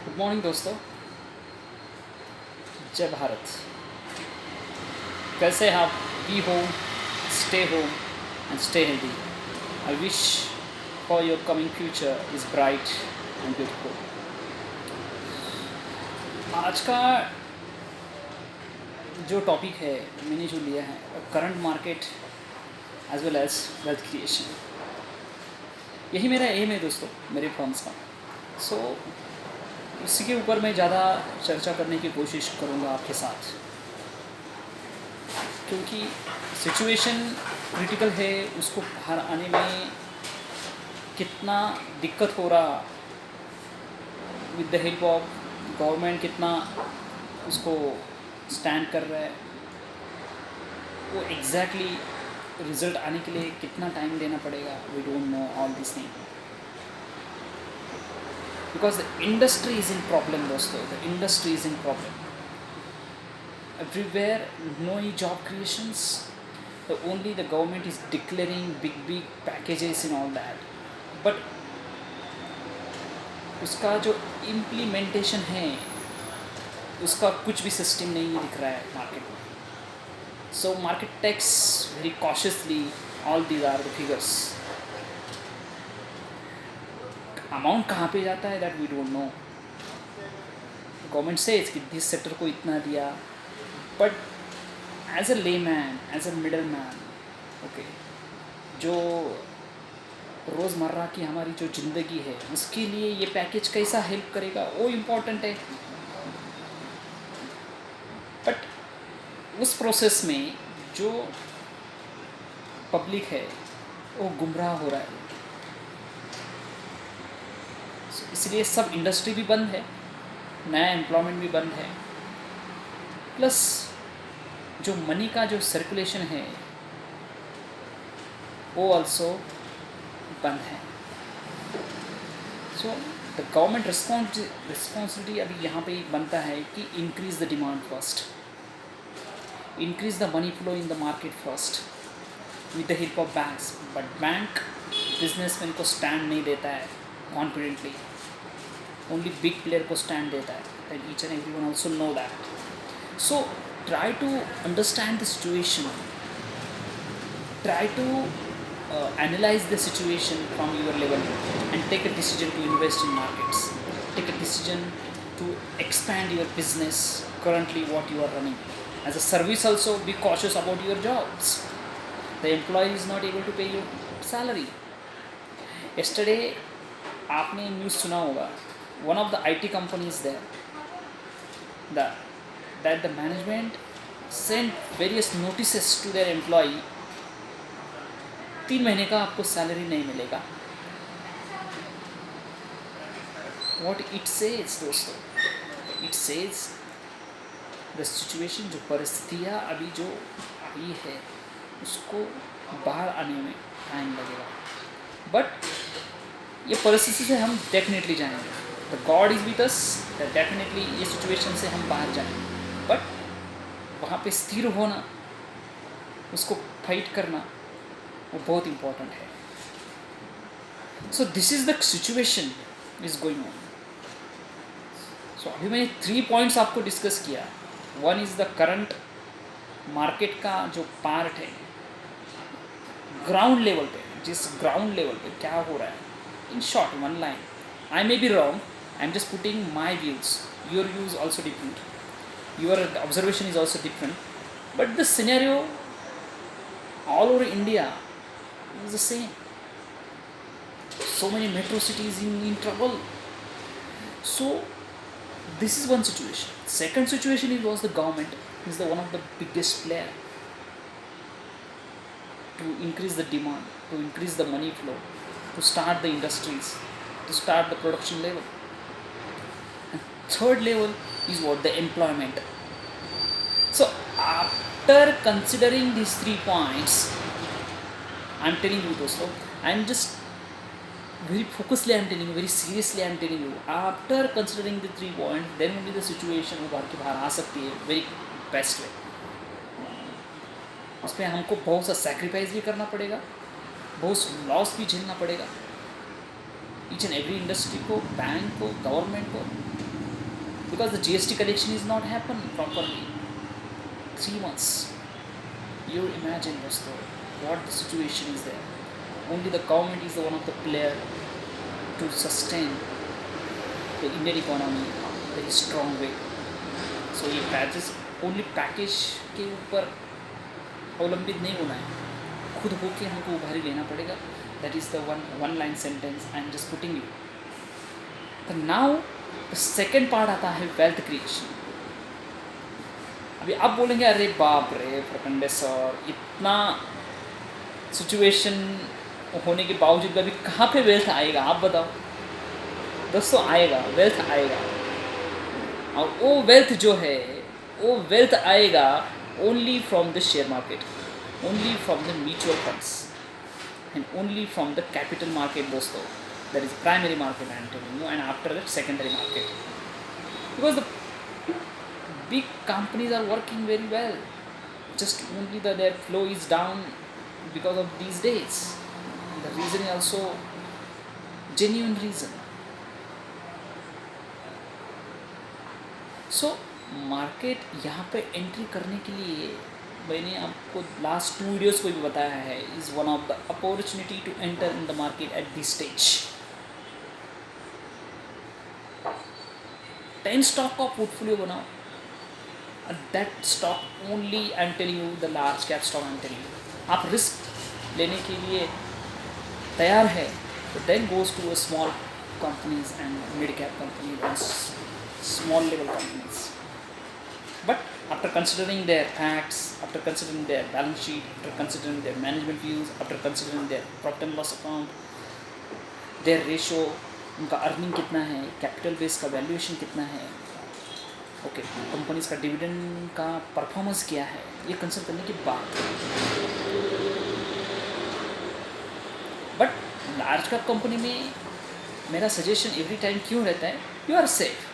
Good morning दोस्तों। जय भारत। कैसे आप? Be home, stay home and stay healthy. I wish for your coming future is bright and beautiful. आज का जो टॉपिक है मैंने जो लिया है, current market as well as wealth creation. यही मेरा एम है दोस्तों, मेरे फर्म्स का। सो इसी के ऊपर मैं ज़्यादा चर्चा करने की कोशिश करूँगा आपके साथ, क्योंकि सिचुएशन क्रिटिकल है। उसको बाहर आने में कितना दिक्कत हो रहा, with the help of government कितना उसको स्टैंड कर रहा है, वो एग्जैक्टली रिजल्ट आने के लिए कितना टाइम देना पड़ेगा। We don't know all this thing because the industry is in problem दोस्तों। The industry is in problem everywhere. No job creations. Only the government is declaring big packages and all that, but उसका जो implementation है उसका कुछ भी system नहीं दिख रहा है मार्केट में। So market takes very cautiously all these are the figures. Amount कहाँ पे जाता है that we don't know. Government से कि दिस सेक्टर को इतना दिया, but as a layman, as a middle man, okay, जो रोज़मर्रा की हमारी जो ज़िंदगी है उसके लिए ये पैकेज कैसा हेल्प करेगा वो इम्पॉर्टेंट है। बट उस प्रोसेस में जो पब्लिक है वो गुमराह हो रहा है। इसलिए सब इंडस्ट्री भी बंद है, नया एम्प्लॉयमेंट भी बंद है, प्लस जो मनी का जो सर्कुलेशन है वो ऑल्सो बंद है। सो द गवर्नमेंट रिस्पॉन्सिबिलिटी अभी यहाँ पे बनता है कि increase the demand first, increase the money flow in the market first with the help of banks. But bank businessman को स्टैंड नहीं देता है कॉन्फिडेंटली, ओनली बिग प्लेयर को स्टैंड देता है, and each and everyone also know that. So try to understand the situation, try to analyze the situation from your level and take a decision to invest in markets, take a decision to expand your business currently what you are running. As a service also, be cautious about your jobs. The employee is not able to pay you salary. Yesterday आपने news सुना होगा, one of the IT companies there, that the management sent various notices to their employee, 3 महीने का आपको salary नहीं मिलेगा। What it says दोस्तों, it says the situation, जो परिस्थितियाँ अभी जो आई है उसको बाहर आने में टाइम लगेगा, बट ये परिस्थिति से हम डेफिनेटली जाएंगे। The God is with us, definitely ये सिचुएशन से हम बाहर जाएंगे, बट वहाँ पे स्थिर होना, उसको फाइट करना, वो बहुत इम्पोर्टेंट है। So this is the situation is going on. So अभी मैंने 3 पॉइंट्स आपको डिस्कस किया। One is the current market का जो पार्ट है ग्राउंड लेवल पे, जिस ग्राउंड लेवल पे क्या हो रहा है। In short, one line, I may be wrong, I am just putting my views, your views also different, your observation is also different, but the scenario all over India is the same. So many metro cities in trouble. So this is one situation. Second situation was the government is the one of the biggest player to increase the demand, to increase the money flow, to start the industries, to start the production level. And third level is what? The employment. So after considering these 3 points, I am telling you दोस्तों, I am just very focusedly, I am telling you, very seriously I am telling you, after considering the 3 points, then only the situation उभर के बाहर आ सकती है very best way. उसमें हमको बहुत सा सैक्रिफाइस भी करना पड़ेगा, बहुत लॉस भी झेलना पड़ेगा, ईच एंड एवरी इंडस्ट्री को, बैंक को, गवर्नमेंट को, because the GST collection is not happened properly. 3 months. You imagine dosto what the situation is there. Only the government is the one of the player to sustain the Indian economy very strong way. So ये package only package के ऊपर अवलंबित नहीं होना है, खुद होके हमको उभारी लेना पड़ेगा. That is the one line sentence I am just putting you. तो नाउ द सेकेंड पार्ट आता है वेल्थ क्रिएशन. अभी आप बोलेंगे अरे बाप रे प्रखंडे सर, इतना सिचुएशन होने के बावजूद अभी कहाँ पे वेल्थ आएगा, आप बताओ. दोस्तों आएगा, वेल्थ आएगा. और वो वेल्थ जो है, वो वेल्थ आएगा only from the share market, only from the mutual funds and only from the capital market दोस्तों. That is primary market I am telling you, and after that secondary market. Because the big companies are working very well, just only their flow is down because of these days. The reason is also genuine reason. So market यहाँ पे entry करने के लिए मैंने आपको last 2 videos को भी बताया है, is one of the opportunity to enter in the market at this stage. 10 stock का पोर्टफोलियो बनाओ. That stock only I am telling you, the large cap stock I am telling you. आप risk लेने के लिए तैयार है तो then goes to a small companies and mid cap companies and small level companies. But after considering their facts, after considering their balance sheet, after considering their management views, after considering their profit and loss account, their ratio, उनका earning कितना है, capital base का valuation कितना है, okay, companies का dividend का performance क्या है, ये कंसिडर करने की बात है. बट लार्ज कैप कंपनी में मेरा सजेशन एवरी टाइम क्यों रहता है, you are safe,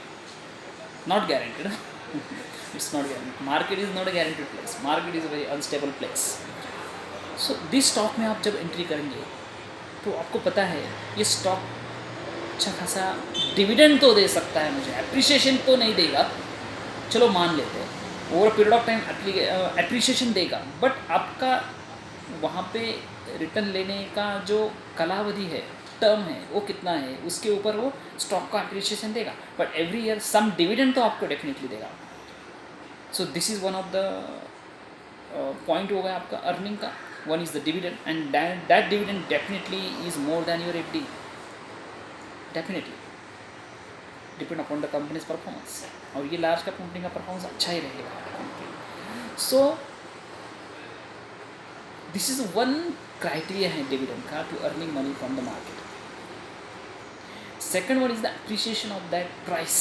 not guaranteed. It's not guaranteed. Market is not a guaranteed place, market is a very unstable place. So this stock में आप जब एंट्री करेंगे तो आपको पता है ये स्टॉक अच्छा खासा डिविडेंड तो दे सकता है, मुझे एप्रिसिएशन तो नहीं देगा, चलो मान लेते हैं, over period of time appreciation देगा, बट आपका वहाँ पे रिटर्न लेने का जो कालावधि है, टर्म है, वो कितना है, उसके ऊपर वो स्टॉक का एप्रिसिएशन देगा. But every year some dividend तो आपको डेफिनेटली देगा. So this is one of the point हो गया आपका अर्निंग का. One is the dividend and that dividend definitely is more than your FD. Definitely depend upon the company's performance, और ये large cap company का performance अच्छा ही रहेगा. So this is one criteria है डिविडेंड का to earning money from the market. Second one is the appreciation of that price.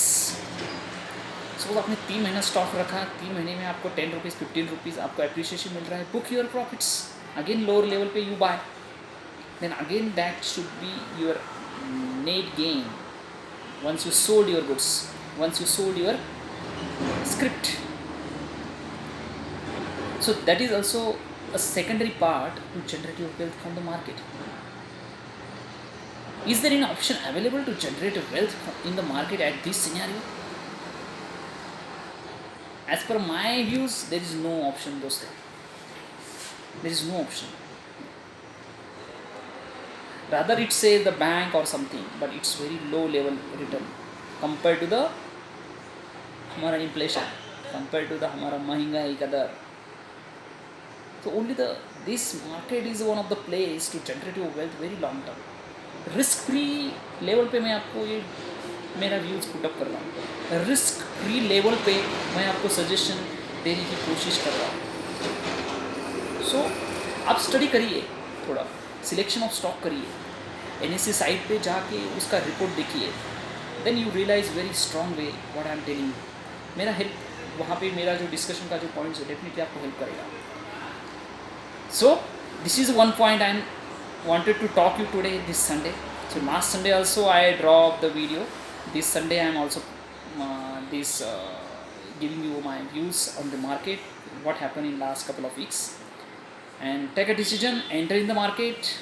Suppose आपने 3 महीना स्टॉक रखा, 3 महीने में आपको 10 रुपीज़ 15 रुपीज़ आपको एप्रिसिएशन मिल रहा है, book your profits. Again lower level पे you buy, then again that should be your net gain once you sold your goods, once you sold your script. So that is also a secondary part to generate your wealth from the market. Is there an option available to generate wealth in the market at this scenario? As per my views, there is no option dosto. There is no option. Rather it says the bank or something, but it's very low level return compared to the हमारा inflation, compared to the हमारा महंगाई का दर. So only this market is one of the place to generate your wealth very long term. Risk free level पे मैं आपको ये मेरा views put up कर रहा हूँ. रिस्क फ्री लेवल पे मैं आपको सजेशन देने की कोशिश कर रहा हूँ. सो आप स्टडी करिए, थोड़ा सिलेक्शन ऑफ स्टॉक करिए, NSE साइट पे जाके उसका रिपोर्ट देखिए, then you realise very strong way what I am telling you. मेरा हेल्प वहाँ पे, मेरा जो डिस्कशन का जो पॉइंट्स है डेफिनेटली आपको हेल्प करेगा. सो this is one point I am wanted to talk you today this Sunday. So last Sunday also I dropped the video. This Sunday I am also giving you my views on the market, what happened in last couple of weeks, and take a decision, enter in the market,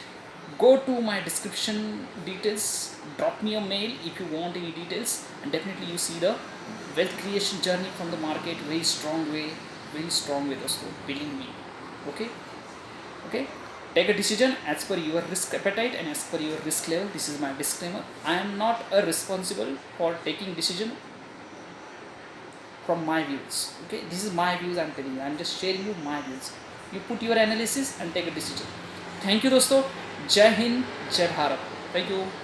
go to my description details, drop me a mail if you want any details, and definitely you see the wealth creation journey from the market, very strong way, dosto, believe me. Okay, okay, take a decision as per your risk appetite and as per your risk level. This is my disclaimer. I am not responsible for taking decision from my views. Okay, this is my views, I'm telling you, I'm just sharing you my views. You put your analysis and take a decision. Thank you दोस्तों. जय हिंद, जय Bharat. Thank you.